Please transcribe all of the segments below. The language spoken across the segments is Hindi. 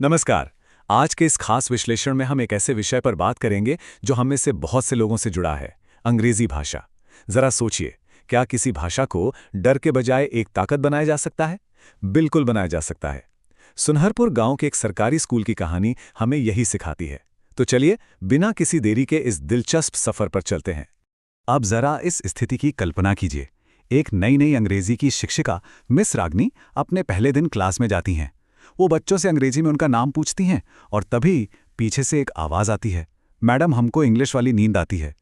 नमस्कार। आज के इस खास विश्लेषण में हम एक ऐसे विषय पर बात करेंगे जो हम में से बहुत से लोगों से जुड़ा है, अंग्रेजी भाषा। जरा सोचिए, क्या किसी भाषा को डर के बजाय एक ताकत बनाया जा सकता है? बिल्कुल बनाया जा सकता है। सुनहरपुर गांव के एक सरकारी स्कूल की कहानी हमें यही सिखाती है। तो चलिए, बिना किसी देरी के इस दिलचस्प सफर पर चलते हैं। अब जरा इस स्थिति की कल्पना कीजिए। एक नई नई अंग्रेजी की शिक्षिका मिस रागनी अपने पहले दिन क्लास में जाती हैं। वो बच्चों से अंग्रेजी में उनका नाम पूछती हैं और तभी पीछे से एक आवाज़ आती है, मैडम हमको इंग्लिश वाली नींद आती है।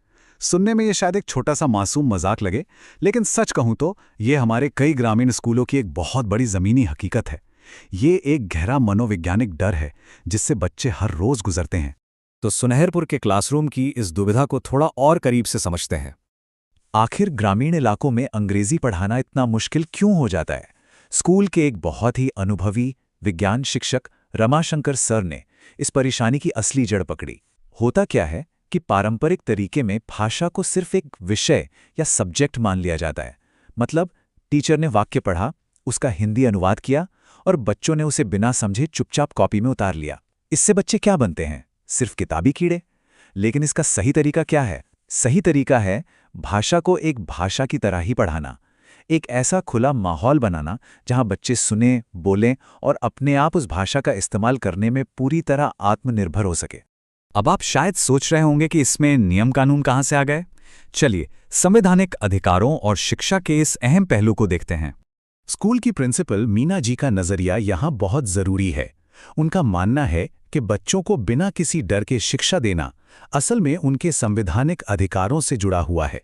सुनने में ये शायद एक छोटा सा मासूम मजाक लगे, लेकिन सच कहूँ तो ये हमारे कई ग्रामीण स्कूलों की एक बहुत बड़ी ज़मीनी हकीकत है। ये एक गहरा मनोवैज्ञानिक डर है जिससे बच्चे हर रोज़ गुजरते हैं। तो सुनहरपुर के क्लासरूम की इस दुविधा को थोड़ा और करीब से समझते हैं। आखिर ग्रामीण इलाकों में अंग्रेजी पढ़ाना इतना मुश्किल क्यों हो जाता है? स्कूल के एक बहुत ही अनुभवी विज्ञान शिक्षक रमाशंकर सर ने इस परेशानी की असली जड़ पकड़ी। होता क्या है कि पारंपरिक तरीके में भाषा को सिर्फ एक विषय या सब्जेक्ट मान लिया जाता है। मतलब टीचर ने वाक्य पढ़ा, उसका हिंदी अनुवाद किया और बच्चों ने उसे बिना समझे चुपचाप कॉपी में उतार लिया। इससे बच्चे क्या बनते हैं? सिर्फ किताबी कीड़े। लेकिन इसका सही तरीका क्या है? सही तरीका है भाषा को एक भाषा की तरह ही पढ़ाना। एक ऐसा खुला माहौल बनाना जहां बच्चे सुने, बोलें और अपने आप उस भाषा का इस्तेमाल करने में पूरी तरह आत्मनिर्भर हो सके। अब आप शायद सोच रहे होंगे कि इसमें नियम कानून कहां से आ गए। चलिए, संवैधानिक अधिकारों और शिक्षा के इस अहम पहलू को देखते हैं। स्कूल की प्रिंसिपल मीना जी का नजरिया यहां बहुत जरूरी है। उनका मानना है कि बच्चों को बिना किसी डर के शिक्षा देना असल में उनके संवैधानिक अधिकारों से जुड़ा हुआ है।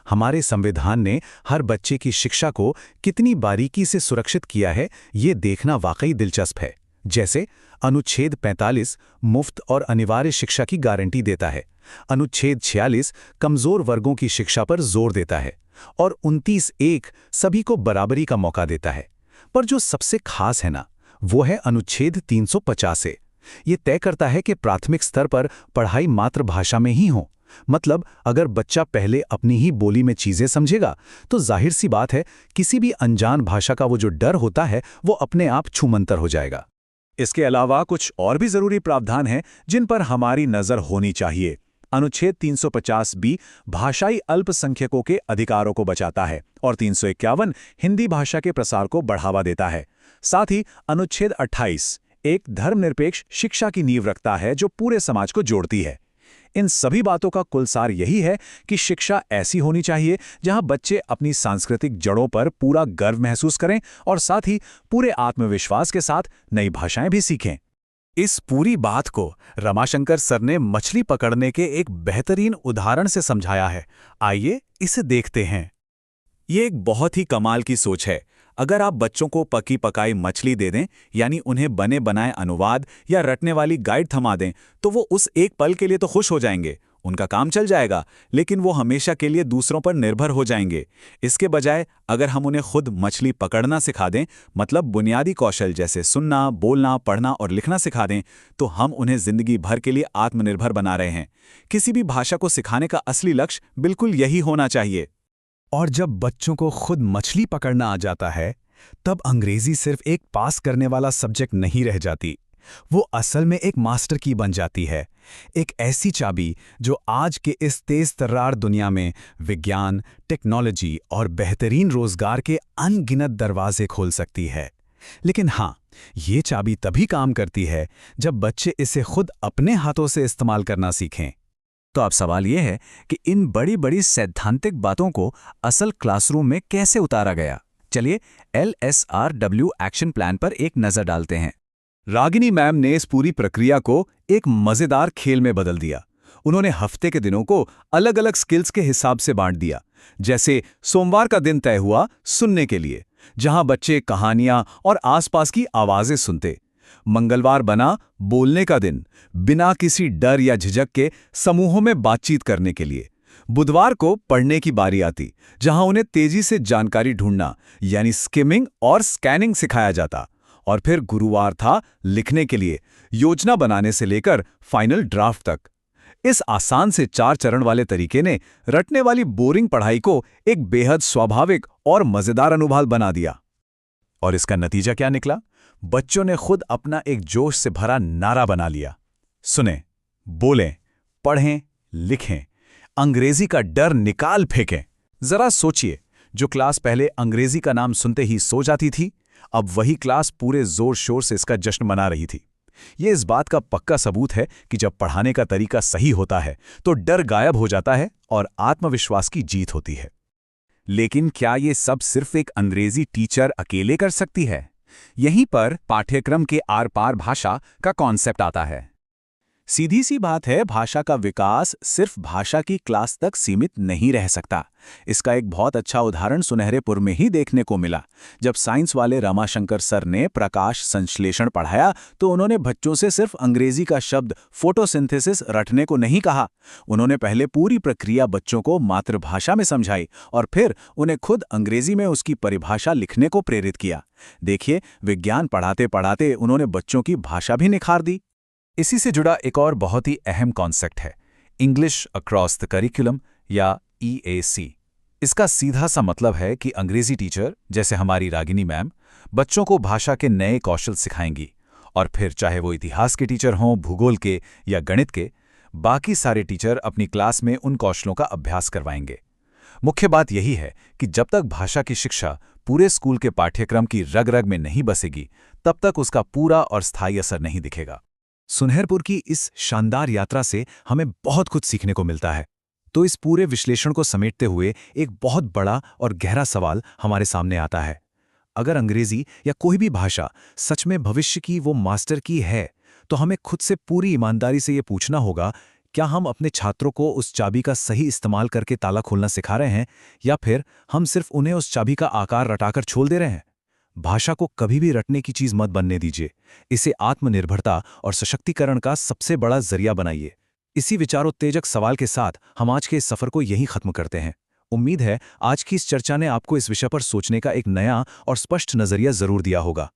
हमारे संविधान ने हर बच्चे की शिक्षा को कितनी बारीकी से सुरक्षित किया है, ये देखना वाकई दिलचस्प है। जैसे अनुच्छेद 45 मुफ्त और अनिवार्य शिक्षा की गारंटी देता है, अनुच्छेद 46 कमजोर वर्गों की शिक्षा पर जोर देता है और 29(1) सभी को बराबरी का मौका देता है। पर जो सबसे खास है ना, वो है अनुच्छेद 350। ये तय करता है कि प्राथमिक स्तर पर पढ़ाई मातृभाषा में ही हो। मतलब अगर बच्चा पहले अपनी ही बोली में चीजें समझेगा तो जाहिर सी बात है किसी भी अनजान भाषा का वो जो डर होता है वो अपने आप छूमंतर हो जाएगा। इसके अलावा कुछ और भी जरूरी प्रावधान हैं जिन पर हमारी नजर होनी चाहिए। अनुच्छेद 350(b) भाषाई अल्पसंख्यकों के अधिकारों को बचाता है और 351 हिंदी भाषा के प्रसार को बढ़ावा देता है। साथ ही अनुच्छेद 28 एक धर्मनिरपेक्ष शिक्षा की नींव रखता है जो पूरे समाज को जोड़ती है। इन सभी बातों का कुल सार यही है कि शिक्षा ऐसी होनी चाहिए जहां बच्चे अपनी सांस्कृतिक जड़ों पर पूरा गर्व महसूस करें और साथ ही पूरे आत्मविश्वास के साथ नई भाषाएं भी सीखें। इस पूरी बात को रमाशंकर सर ने मछली पकड़ने के एक बेहतरीन उदाहरण से समझाया है। आइए इसे देखते हैं। ये एक बहुत ही कमाल की सोच है। अगर आप बच्चों को पकी पकाई मछली दे दें, यानी उन्हें बने बनाए अनुवाद या रटने वाली गाइड थमा दें, तो वो उस एक पल के लिए तो खुश हो जाएंगे, उनका काम चल जाएगा, लेकिन वो हमेशा के लिए दूसरों पर निर्भर हो जाएंगे। इसके बजाय अगर हम उन्हें खुद मछली पकड़ना सिखा दें, मतलब बुनियादी कौशल जैसे सुनना, बोलना, पढ़ना और लिखना सिखा दें, तो हम उन्हें जिंदगी भर के लिए आत्मनिर्भर बना रहे हैं। किसी भी भाषा को सिखाने का असली लक्ष्य बिल्कुल यही होना चाहिए। और जब बच्चों को खुद मछली पकड़ना आ जाता है, तब अंग्रेजी सिर्फ एक पास करने वाला सब्जेक्ट नहीं रह जाती, वो असल में एक मास्टर की बन जाती है। एक ऐसी चाबी जो आज के इस तेज तर्रार दुनिया में विज्ञान, टेक्नोलॉजी और बेहतरीन रोजगार के अनगिनत दरवाजे खोल सकती है। लेकिन हाँ, ये चाबी तभी काम करती है जब बच्चे इसे खुद अपने हाथों से इस्तेमाल करना सीखें। तो अब सवाल यह है कि इन बड़ी बड़ी सैद्धांतिक बातों को असल क्लासरूम में कैसे उतारा गया। चलिए LSRW एक्शन प्लान पर एक नजर डालते हैं। रागिनी मैम ने इस पूरी प्रक्रिया को एक मजेदार खेल में बदल दिया। उन्होंने हफ्ते के दिनों को अलग अलग स्किल्स के हिसाब से बांट दिया। जैसे सोमवार का दिन तय हुआ सुनने के लिए, जहां बच्चे कहानियां और आसपास की आवाजें सुनते। मंगलवार बना बोलने का दिन, बिना किसी डर या झिझक के समूहों में बातचीत करने के लिए। बुधवार को पढ़ने की बारी आती, जहां उन्हें तेजी से जानकारी ढूंढना यानी स्किमिंग और स्कैनिंग सिखाया जाता। और फिर गुरुवार था लिखने के लिए, योजना बनाने से लेकर फाइनल ड्राफ्ट तक। इस आसान से 4 चरण वाले तरीके ने रटने वाली बोरिंग पढ़ाई को एक बेहद स्वाभाविक और मजेदार अनुभव बना दिया। और इसका नतीजा क्या निकला? बच्चों ने खुद अपना एक जोश से भरा नारा बना लिया। सुने, बोलें, पढ़ें, लिखें, अंग्रेजी का डर निकाल फेंकें। जरा सोचिए, जो क्लास पहले अंग्रेजी का नाम सुनते ही सो जाती थी, अब वही क्लास पूरे जोर शोर से इसका जश्न मना रही थी। ये इस बात का पक्का सबूत है कि जब पढ़ाने का तरीका सही होता है तो डर गायब हो जाता है और आत्मविश्वास की जीत होती है। लेकिन क्या ये सब सिर्फ एक अंग्रेजी टीचर अकेले कर सकती है? यहीं पर पाठ्यक्रम के आर पार भाषा का कॉन्सेप्ट आता है। सीधी सी बात है, भाषा का विकास सिर्फ भाषा की क्लास तक सीमित नहीं रह सकता। इसका एक बहुत अच्छा उदाहरण सुनहरेपुर में ही देखने को मिला। जब साइंस वाले रमाशंकर सर ने प्रकाश संश्लेषण पढ़ाया तो उन्होंने बच्चों से सिर्फ अंग्रेजी का शब्द फोटोसिंथेसिस रटने को नहीं कहा। उन्होंने पहले पूरी प्रक्रिया बच्चों को मातृभाषा में समझाई और फिर उन्हें खुद अंग्रेजी में उसकी परिभाषा लिखने को प्रेरित किया। देखिए, विज्ञान पढ़ाते पढ़ाते उन्होंने बच्चों की भाषा भी निखार दी। इसी से जुड़ा एक और बहुत ही अहम कॉन्सेप्ट है इंग्लिश अक्रॉस द करिकुलम या EAC। इसका सीधा सा मतलब है कि अंग्रेजी टीचर, जैसे हमारी रागिनी मैम, बच्चों को भाषा के नए कौशल सिखाएंगी और फिर चाहे वो इतिहास के टीचर हों, भूगोल के या गणित के, बाकी सारे टीचर अपनी क्लास में उन कौशलों का अभ्यास करवाएंगे। मुख्य बात यही है कि जब तक भाषा की शिक्षा पूरे स्कूल के पाठ्यक्रम की रग रग में नहीं बसेगी, तब तक उसका पूरा और स्थायी असर नहीं दिखेगा। सुनहरपुर की इस शानदार यात्रा से हमें बहुत कुछ सीखने को मिलता है। तो इस पूरे विश्लेषण को समेटते हुए एक बहुत बड़ा और गहरा सवाल हमारे सामने आता है। अगर अंग्रेजी या कोई भी भाषा सच में भविष्य की वो मास्टर की है, तो हमें खुद से पूरी ईमानदारी से ये पूछना होगा, क्या हम अपने छात्रों को उस चाबी का सही इस्तेमाल करके ताला खोलना सिखा रहे हैं, या फिर हम सिर्फ उन्हें उस चाबी का आकार रटाकर छोड़ दे रहे हैं? भाषा को कभी भी रटने की चीज मत बनने दीजिए। इसे आत्मनिर्भरता और सशक्तिकरण का सबसे बड़ा जरिया बनाइए। इसी विचारोत्तेजक सवाल के साथ हम आज के इस सफर को यहीं खत्म करते हैं। उम्मीद है आज की इस चर्चा ने आपको इस विषय पर सोचने का एक नया और स्पष्ट नजरिया जरूर दिया होगा।